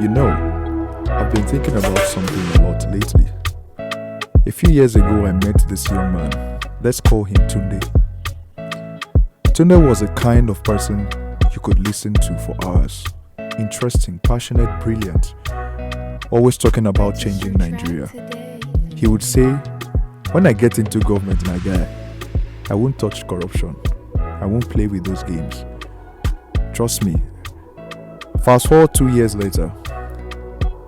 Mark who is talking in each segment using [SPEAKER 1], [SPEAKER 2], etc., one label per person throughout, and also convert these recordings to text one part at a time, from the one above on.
[SPEAKER 1] You know, I've been thinking about something a lot lately. A few years ago, I met this young man. Let's call him Tunde. Tunde was a kind of person you could listen to for hours. Interesting, passionate, brilliant. Always talking about changing Nigeria. He would say, when I get into government, my guy, I won't touch corruption. I won't play with those games. Trust me. Fast forward 2 years later,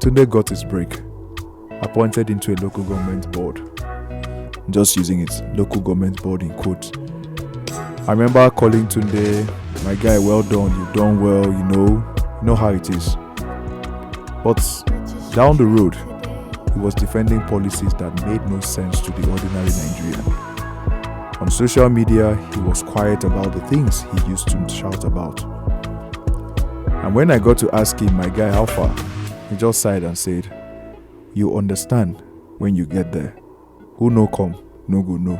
[SPEAKER 1] Tunde got his break. Appointed into a local government board. Just using it, local government board in quotes. I remember calling Tunde, my guy, well done, you've done well, you know how it is. But down the road, he was defending policies that made no sense to the ordinary Nigerian. On social media, he was quiet about the things he used to shout about. And when I got to ask him, my guy, how far? He just sighed and said, you understand when you get there. Who no come, no go no.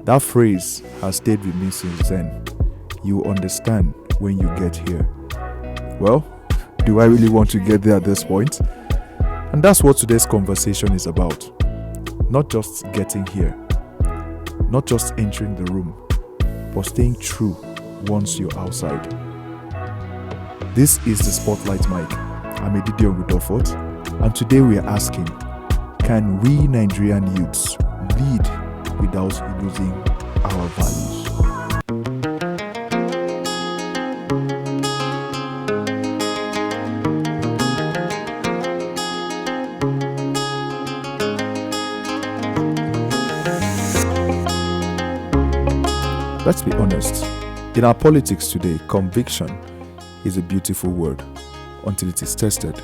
[SPEAKER 1] That phrase has stayed with me since then. You understand when you get here. Well, do I really want to get there at this point? And that's what today's conversation is about. Not just getting here, not just entering the room, but staying true once you're outside. This is the Spotlight Mic. I'm Edidion Rudolfort, and today we are asking, can we Nigerian youths lead without losing our values? Let's be honest, in our politics today, conviction is a beautiful word until it is tested.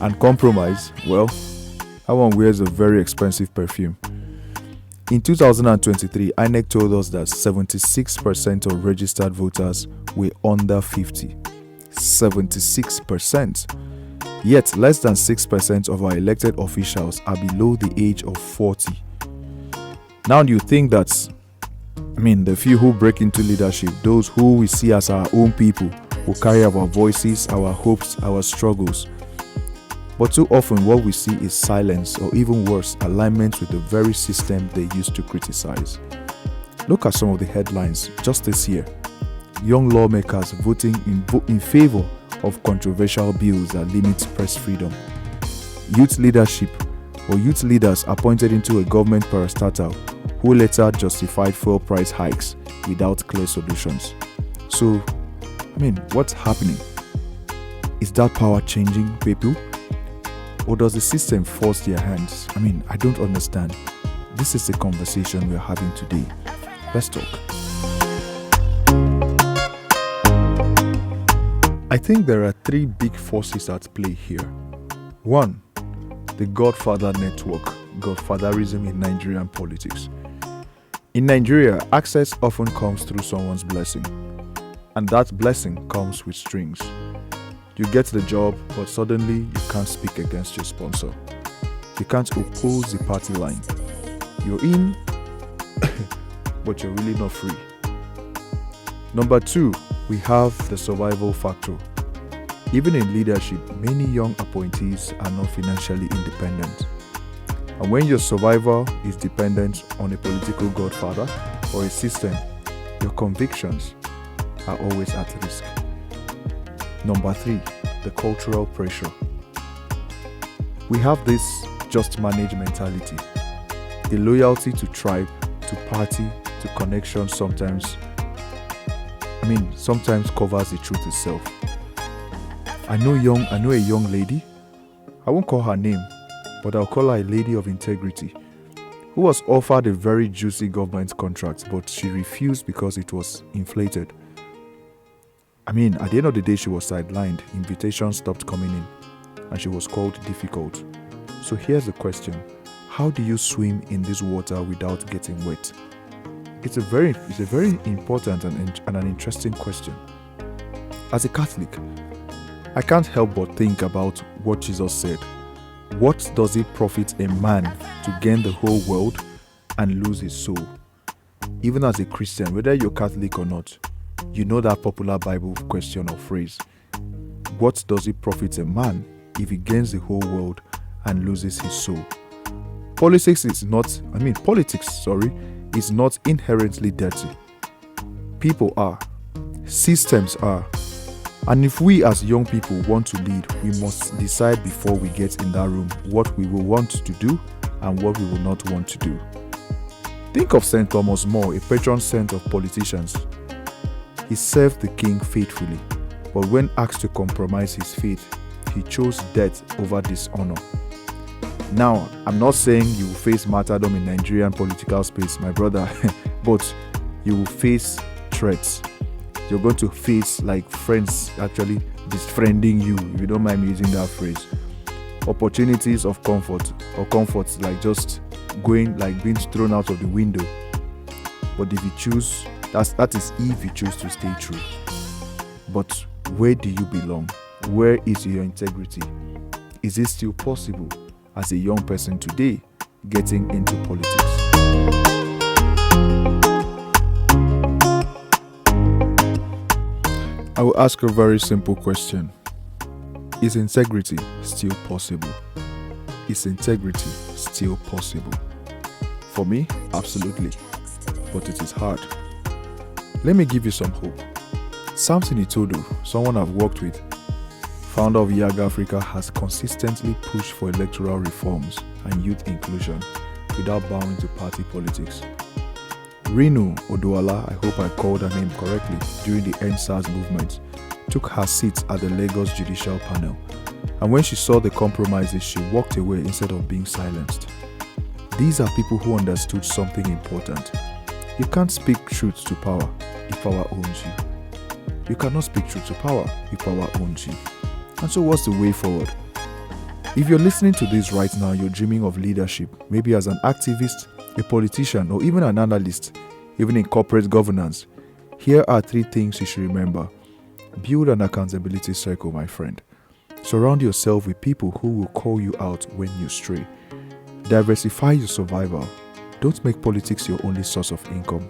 [SPEAKER 1] And compromise, well, that one wears a very expensive perfume. In 2023, INEC told us that 76% of registered voters were under 50. 76%. Yet, less than 6% of our elected officials are below the age of 40. Now, do you think that, the few who break into leadership, those who we see as our own people, who carry our voices, our hopes, our struggles. But too often what we see is silence, or even worse, alignment with the very system they used to criticize. Look at some of the headlines just this year. Young lawmakers voting in favor of controversial bills that limit press freedom. Youth leadership or youth leaders appointed into a government parastatal who later justified fuel price hikes without clear solutions. So, what's happening? Is that power changing people? Or does the system force their hands? I don't understand. This is the conversation we're having today. Let's talk. I think there are three big forces at play here. One, the Godfather network, Godfatherism in Nigerian politics. In Nigeria, access often comes through someone's blessing. And that blessing comes with strings. You get the job, but suddenly you can't speak against your sponsor. You can't oppose the party line. You're in, but you're really not free. Number two, we have the survival factor. Even in leadership, many young appointees are not financially independent. And when your survival is dependent on a political godfather or a system, your convictions are always at risk. Number three, the cultural pressure. We have this just manage mentality. The loyalty to tribe, to party, to connection sometimes covers the truth itself. I know a young lady, I won't call her name, but I'll call her a lady of integrity, who was offered a very juicy government contract, but she refused because it was inflated. At the end of the day, she was sidelined, invitations stopped coming in, and she was called difficult. So here's the question. How do you swim in this water without getting wet? It's a very important and an interesting question. As a Catholic, I can't help but think about what Jesus said. What does it profit a man to gain the whole world and lose his soul? Even as a Christian, whether you're Catholic or not, you know that popular Bible question or phrase. what does it profit a man if he gains the whole world and loses his soul? Politics, is not inherently dirty. People are, systems are, and if we as young people want to lead, we must decide before we get in that room what we will want to do and what we will not want to do. Think of St. Thomas More, a patron saint of politicians. He served the king faithfully, but when asked to compromise his faith, he chose death over dishonor. Now, I'm not saying you will face martyrdom in Nigerian political space, my brother, but you will face threats. You're going to face like friends actually befriending you, if you don't mind me using that phrase. Opportunities of comfort, or comforts like just going, like being thrown out of the window. But if you choose, that is if you choose to stay true. But where do you belong? Where is your integrity? Is it still possible as a young person today getting into politics? I will ask a very simple question. Is integrity still possible? Is integrity still possible? For me, absolutely. But it is hard. Let me give you some hope. Samson Itodo, someone I've worked with, founder of Yaga Africa, has consistently pushed for electoral reforms and youth inclusion without bowing to party politics. Rinu Oduala, I hope I called her name correctly, during the EndSARS movement, took her seat at the Lagos Judicial Panel, and when she saw the compromises, she walked away instead of being silenced. These are people who understood something important. You can't speak truth to power if power owns you. You cannot speak truth to power if power owns you. And so what's the way forward? If you're listening to this right now, you're dreaming of leadership, maybe as an activist, a politician, or even an analyst, even in corporate governance. Here are 3 things you should remember. Build an accountability circle, my friend. Surround yourself with people who will call you out when you stray. Diversify your survival. Don't make politics your only source of income.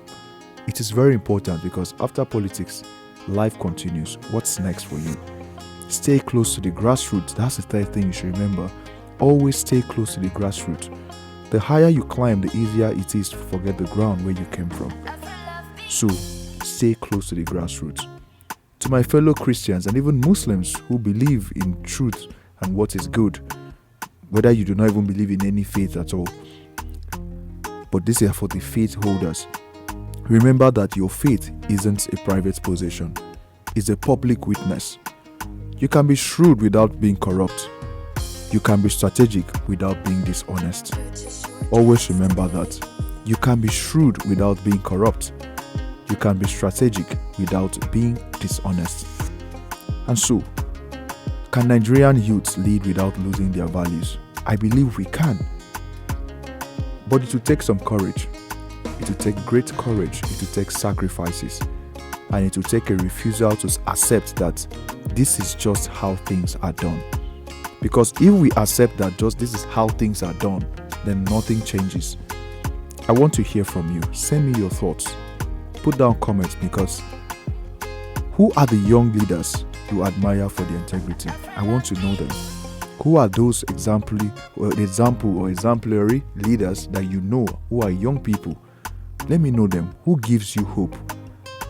[SPEAKER 1] It is very important because after politics, life continues. What's next for you? Stay close to the grassroots. That's the 3rd thing you should remember. Always stay close to the grassroots. The higher you climb, the easier it is to forget the ground where you came from. So, stay close to the grassroots. To my fellow Christians and even Muslims who believe in truth and what is good, whether you do not even believe in any faith at all, but this is for the faith holders. Remember that your faith isn't a private possession. It's a public witness. You can be shrewd without being corrupt. You can be strategic without being dishonest. Always remember that. You can be shrewd without being corrupt. You can be strategic without being dishonest. And so, can Nigerian youths lead without losing their values? I believe we can. But it will take some courage. It will take great courage. It will take sacrifices. And it will take a refusal to accept that this is just how things are done. Because if we accept that just this is how things are done, then nothing changes. I want to hear from you. Send me your thoughts. Put down comments, because who are the young leaders you admire for their integrity? I want to know them. Who are those exemplary leaders that you know who are young people? Let me know them. Who gives you hope?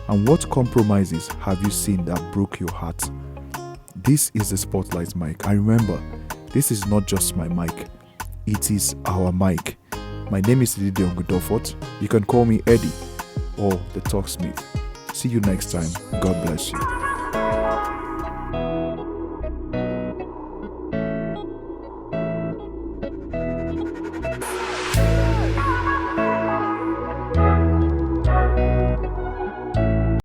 [SPEAKER 1] And what compromises have you seen that broke your heart? This is the Spotlight mic. And remember, this is not just my mic. It is our mic. My name is Didi Ongudofort. You can call me Eddie or the Talksmith. See you next time. God bless you.